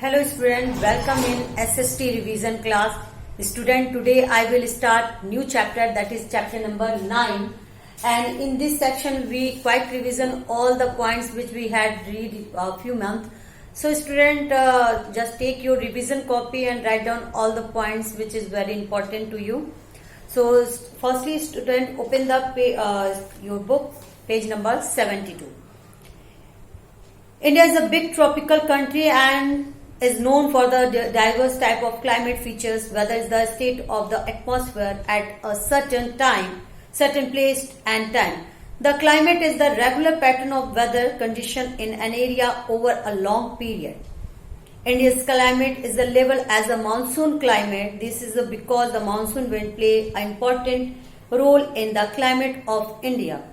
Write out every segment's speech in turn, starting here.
Hello student, welcome in SST revision class. Student, today I will start new chapter, that is chapter number 9, and in this section we quite revision all the points which we had read a few months. So student, just take your revision copy and write down all the points which is very important to you. So firstly student, open the your book, page number 72. India is a big tropical country and is known for the diverse type of climate features, whether it's the state of the atmosphere at a certain time, certain place and time. The climate is the regular pattern of weather condition in an area over a long period. India's climate is the labeled as a monsoon climate. This is because the monsoon wind play an important role in the climate of India.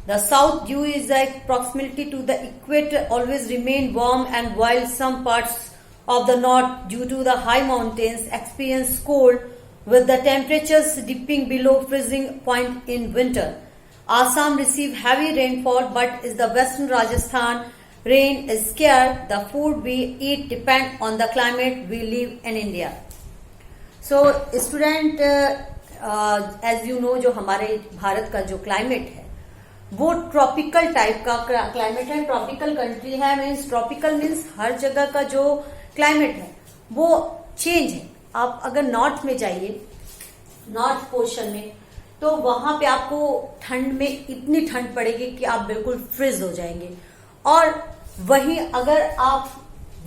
The south, due is the proximity to the equator, always remain warm, and while some parts of the north, due to the high mountains, experience cold with the temperatures dipping below freezing point in winter. Assam receive heavy rainfall, but is the western Rajasthan rain is scarce. The food we eat depend on the climate we live in India. So student, as you know, जो हमारे भारत का जो climate है वो tropical type का climate है. Tropical country है, means tropical means हर जगह का जो क्लाइमेट है वो चेंज है. आप अगर नॉर्थ में जाइए, नॉर्थ पोर्शन में, तो वहां पे आपको ठंड में इतनी ठंड पड़ेगी कि आप बिल्कुल फ्रीज हो जाएंगे. और वहीं अगर आप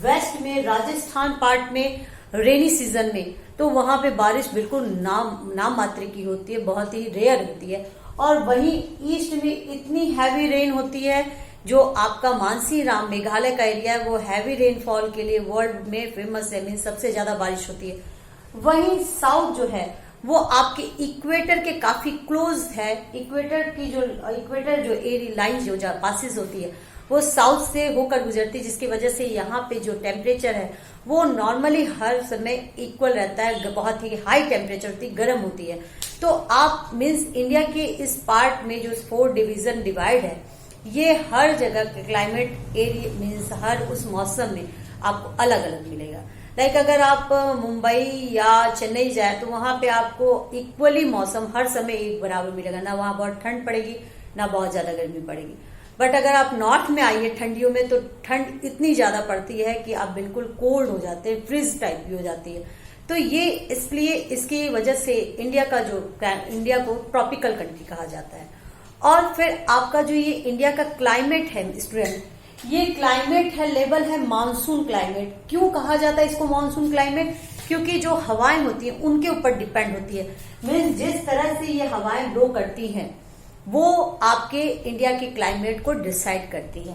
वेस्ट में, राजस्थान पार्ट में रेनी सीजन में, तो वहां पे बारिश बिल्कुल नाम मात्र की होती है, बहुत ही रेयर होती है. और वहीं ईस्ट में इतनी हैवी रेन होती है, जो आपका मानसी राम मेघालय का एरिया है वो हैवी रेनफॉल के लिए वर्ल्ड में फेमस है, मीन्स सबसे ज्यादा बारिश होती है. वहीं साउथ जो है वो आपके इक्वेटर के काफी क्लोज है. इक्वेटर जो एरिया लाइन जो पासिस होती है वो साउथ से होकर गुजरती है, जिसकी वजह से यहाँ पे जो टेम्परेचर है वो नॉर्मली हर समय इक्वल रहता है. बहुत ही हाई टेम्परेचर होती है, गर्म होती है. तो आप मीन्स इंडिया के इस पार्ट में जो 4 डिवीजन डिवाइड है, ये हर जगह के क्लाइमेट एरिया मीन्स हर उस मौसम में आपको अलग अलग मिलेगा. लाइक अगर आप मुंबई या चेन्नई जाए तो वहां पे आपको इक्वली मौसम हर समय एक बराबर मिलेगा. ना वहां बहुत ठंड पड़ेगी, ना बहुत ज्यादा गर्मी पड़ेगी. बट अगर आप नॉर्थ में आइए ठंडियों में, तो ठंड इतनी ज्यादा पड़ती है कि आप बिल्कुल कोल्ड हो जाते हैं, फ्रीज टाइप भी हो जाती है. तो ये इसलिए इसकी वजह से इंडिया को ट्रॉपिकल कंट्री कहा जाता है. और फिर आपका जो ये इंडिया का क्लाइमेट है स्टूडेंट, ये क्लाइमेट है लेवल है मानसून क्लाइमेट. क्यों कहा जाता है इसको मानसून क्लाइमेट? क्योंकि जो हवाएं होती हैं उनके ऊपर डिपेंड होती है. मीन्स जिस तरह से ये हवाएं ब्लो करती हैं वो आपके इंडिया के क्लाइमेट को डिसाइड करती है.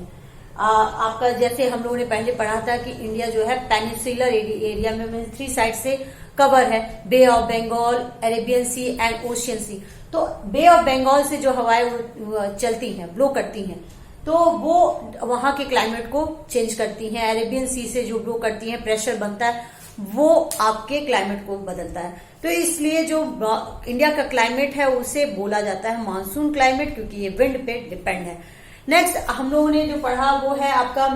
आपका जैसे हम लोगों ने पहले पढ़ा था कि इंडिया जो है पेनिनसुलर एरिया में 3 साइड से कवर है, bay of Bengal, Arabian sea and ocean sea. तो बे ऑफ बंगाल से जो हवाएं चलती हैं, ब्लो करती हैं, तो वो वहां के क्लाइमेट को चेंज करती हैं. अरेबियन सी से जो ब्लो करती हैं, प्रेशर बनता है, वो आपके क्लाइमेट को बदलता है. तो इसलिए जो इंडिया का क्लाइमेट है उसे बोला जाता है मानसून क्लाइमेट, क्योंकि ये विंड पे डिपेंड है. नेक्स्ट हम लोगों ने जो पढ़ा वो है आपका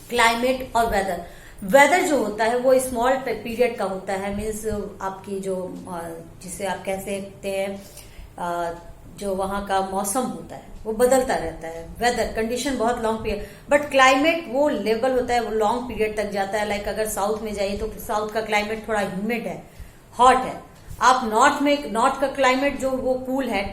क्लाइमेट और वेदर. वेदर जो होता है वो स्मॉल पीरियड का होता है, मीन्स आपकी जो जिसे आप कह सकते हैं जो वहां का मौसम होता है वो बदलता रहता है. वेदर कंडीशन बहुत लॉन्ग पीरियड, बट क्लाइमेट वो लेवल होता है, वो लॉन्ग पीरियड तक जाता है. लाइक अगर साउथ में जाइए तो साउथ का क्लाइमेट थोड़ा ह्यूमिड है, हॉट है. आप नॉर्थ का क्लाइमेट जो वो कूल है,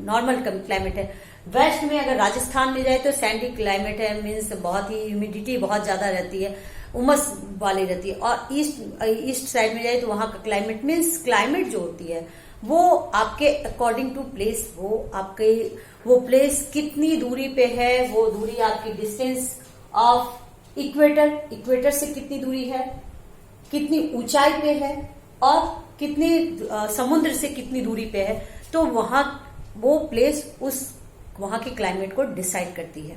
नॉर्मल क्लाइमेट है. वेस्ट में अगर राजस्थान में जाए तो सैंडी क्लाइमेट है, मीन्स बहुत ही ह्यूमिडिटी बहुत ज्यादा रहती है, उमस वाली रहती है. और ईस्ट साइड में जाए तो वहां का क्लाइमेट मीन्स क्लाइमेट जो होती है वो आपके अकॉर्डिंग टू प्लेस, वो प्लेस कितनी दूरी पे है, वो दूरी आपकी डिस्टेंस ऑफ इक्वेटर से कितनी दूरी है, कितनी ऊंचाई पे है, और कितनी समुद्र से कितनी दूरी पे है. तो वहां वो प्लेस उस वहां के क्लाइमेट को डिसाइड करती है.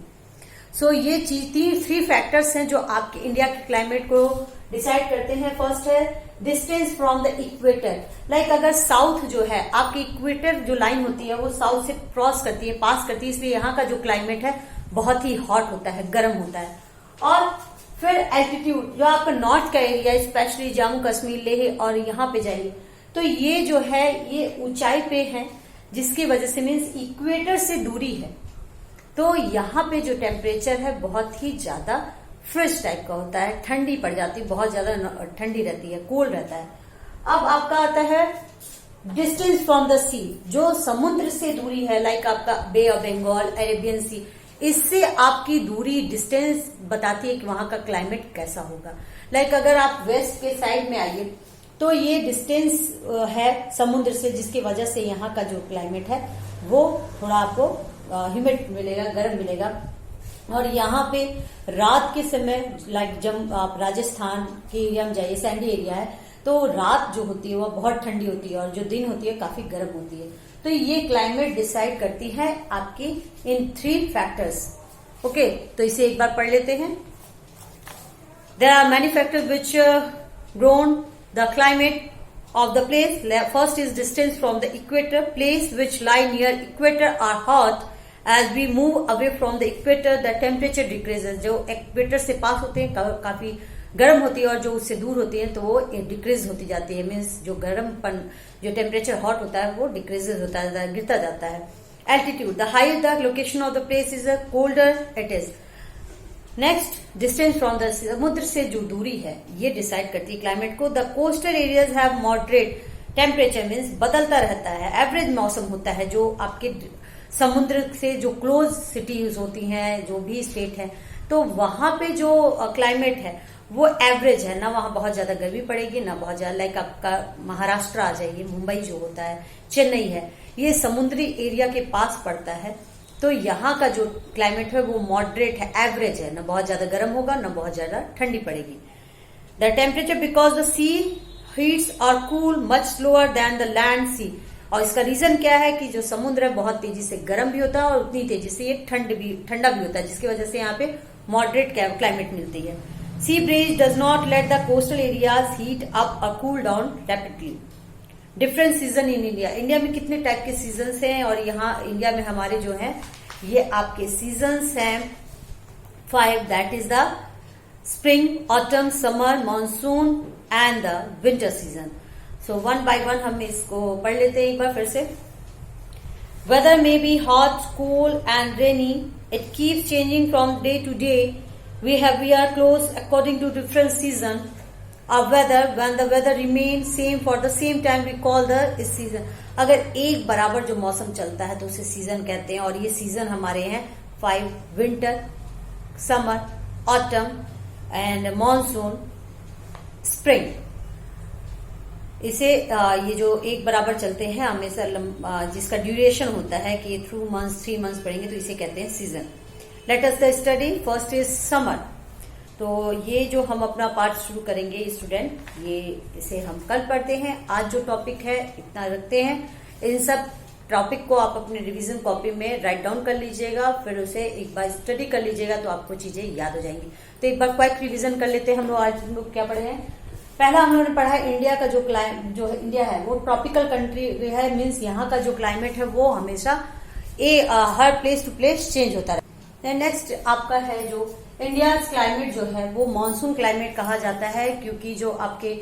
सो ये चीज 3 फैक्टर्स हैं जो आपके इंडिया के क्लाइमेट को डिसाइड करते हैं. फर्स्ट है distance from the equator. Like अगर साउथ जो है आपकी इक्वेटर जो लाइन होती है वो साउथ से क्रॉस करती है, पास करती है, इसलिए यहाँ का जो क्लाइमेट है बहुत ही हॉट होता है, गर्म होता है. और फिर एल्टीट्यूड, जो आपका नॉर्थ का एरिया स्पेशली जम्मू कश्मीर लेह और यहाँ पे जाइए तो ये जो है ये ऊंचाई पे है, जिसकी वजह से मीन्स इक्वेटर से दूरी है, तो यहाँ पे जो टेम्परेचर है बहुत ही ज्यादा फ्रेश टाइप का होता है, ठंडी पड़ जाती है, बहुत ज्यादा ठंडी रहती है, कोल्ड रहता है। अब आपका आता है डिस्टेंस फ्रॉम द सी, जो समुद्र से दूरी है, लाइक आपका बे ऑफ बंगाल, अरेबियन सी, इससे आपकी दूरी डिस्टेंस बताती है कि वहां का क्लाइमेट कैसा होगा। लाइक अगर आप वेस्ट के साइड में आइए तो ये डिस्टेंस है समुद्र से, जिसकी वजह से यहाँ का जो क्लाइमेट है वो थोड़ा आपको ह्यूमिड मिलेगा, गर्म मिलेगा। और यहाँ पे रात के समय लाइक जब आप राजस्थान के एरिया में जाइए, सैंडी एरिया है, तो रात जो होती है वो बहुत ठंडी होती है और जो दिन होती है काफी गर्म होती है। तो ये क्लाइमेट डिसाइड करती है आपकी इन 3 फैक्टर्स। ओके, तो इसे एक बार पढ़ लेते हैं। There are many factors which grown the climate of the place. First is distance from the equator. Place which lie near equator are hot. As we move away from the equator, the temperature decreases. जो equator से पास होते हैं काफी गर्म होती है और जो उससे दूर होती है तो वो डिक्रीज होती जाती है, मीन्स जो गर्मपन, जो टेम्परेचर हॉट होता है वो डिक्रीजेज होता है, गिरता जाता है। Altitude, the higher the location of the place is colder it is. Next, distance from the समुद्र से जो दूरी है ये डिसाइड करती है क्लाइमेट को। The coastal areas have moderate temperature, means बदलता रहता है, एवरेज मौसम होता है। जो आपके समुद्र से जो क्लोज सिटीज होती हैं, जो भी स्टेट है, तो वहां पे जो क्लाइमेट है वो एवरेज है, ना वहां बहुत ज्यादा गर्मी पड़ेगी ना बहुत ज्यादा। लाइक आपका महाराष्ट्र आ जाइए, मुंबई जो होता है, चेन्नई है, ये समुद्री एरिया के पास पड़ता है, तो यहाँ का जो क्लाइमेट है वो मॉडरेट है, एवरेज है, ना बहुत ज्यादा गर्म होगा ना बहुत ज्यादा ठंडी पड़ेगी। The temperature because the sea heats और cool much slower than the land sea. और इसका रीजन क्या है कि जो समुद्र है बहुत तेजी से गर्म भी होता है और उतनी तेजी से ये ठंडा भी होता है, जिसकी वजह से यहाँ पे मॉडरेट क्लाइमेट मिलती है। Sea breeze does not let the coastal areas heat up और cool down rapidly. Different season in India, India में कितने टाइप के सीजन हैं और यहाँ इंडिया में हमारे जो है ये आपके सीजन्स हैं 5, that is the spring, autumn, summer, monsoon and the winter season. So 1 by 1 हम इसको पढ़ लेते हैं एक बार फिर से। Weather may be hot, cool and rainy, it keeps changing from day to day, we are close according to different season of weather. When the weather remains same for the same time we call the season. अगर एक बराबर जो मौसम चलता है तो उसे season कहते हैं, और ये सीजन हमारे हैं 5, winter, summer, autumn and monsoon, spring. इसे ये जो एक बराबर चलते हैं हमेशा, जिसका ड्यूरेशन होता है कि थ्रू मंथ्स 3 मंथ्स पढ़ेंगे तो इसे कहते हैं season. Let us the study, first is summer. तो ये जो हम अपना पार्ट शुरू करेंगे स्टूडेंट, ये इसे हम कल पढ़ते हैं। आज जो टॉपिक है इतना रखते हैं। इन सब टॉपिक को आप अपने रिवीजन कॉपी में राइट डाउन कर लीजिएगा, फिर उसे एक बार स्टडी कर लीजिएगा तो आपको चीजें याद हो जाएंगी। तो एक बार क्विक रिवीजन कर लेते हैं। हम लोग आज क्या पढ़े हैं? पहला हम लोगों ने पढ़ा है इंडिया का जो इंडिया है वो ट्रॉपिकल कंट्री है, मीन्स यहाँ का जो क्लाइमेट है वो हमेशा हर प्लेस टू प्लेस चेंज होता है। नेक्स्ट आपका है जो इंडिया क्लाइमेट जो है वो मानसून क्लाइमेट कहा जाता है, क्योंकि जो आपके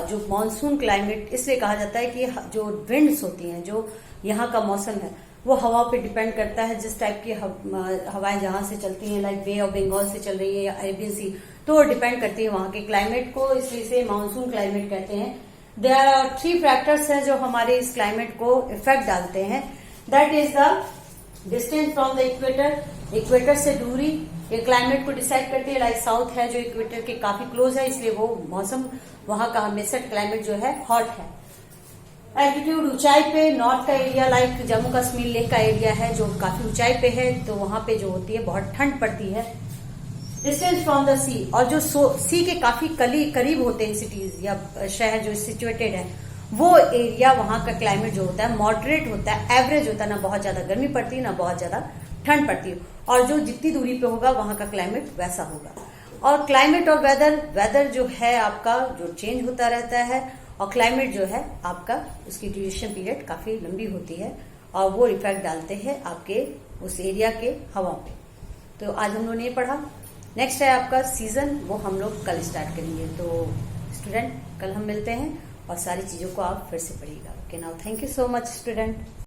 जो मानसून क्लाइमेट इसलिए कहा जाता है कि जो विंड्स होती हैं, जो यहाँ का मौसम है वो हवा पे डिपेंड करता है। जिस टाइप की हवाएं जहां से चलती हैं, लाइक बे ऑफ बंगाल से चल रही है या अरेबियन सी, तो डिपेंड करती है वहां के क्लाइमेट को, इसलिए इसे मानसून क्लाइमेट कहते हैं। देयर आर 3 फैक्टर्स हैं जो हमारे इस क्लाइमेट को इफेक्ट डालते हैं। That is the distance from the equator, equator से दूरी ये क्लाइमेट को डिसाइड करती है। लाइक साउथ है जो इक्वेटर के काफी क्लोज है, इसलिए वो मौसम वहां का हमेशा क्लाइमेट जो है हॉट है। एल्टीट्यूड, ऊंचाई पे, नॉर्थ का एरिया लाइक जम्मू कश्मीर लेह का एरिया है जो काफी ऊंचाई पे है, तो वहां पे जो होती है बहुत ठंड पड़ती है। डिस्टेंस फ्रॉम द सी, और जो सी के काफी करीब होते हैं सिटीज या शहर जो सिचुएटेड है, वो एरिया वहां का क्लाइमेट जो होता है मॉडरेट होता है, एवरेज होता है, ना बहुत ज्यादा गर्मी पड़ती है ना बहुत ज्यादा ठंड पड़ती है। और जो जितनी दूरी पे होगा वहां का क्लाइमेट वैसा होगा। और क्लाइमेट और वेदर जो है आपका जो चेंज होता रहता है, और क्लाइमेट जो है आपका उसकी ड्यूरेशन पीरियड काफी लंबी होती है और वो इफेक्ट डालते हैं आपके उस एरिया के हवा पे। तो आज हम लोगों ने पढ़ा। नेक्स्ट है आपका सीजन, वो हम लोग कल स्टार्ट करेंगे। तो स्टूडेंट कल हम मिलते हैं और सारी चीजों को आप फिर से पढ़िएगा। Okay, now thank you so much student.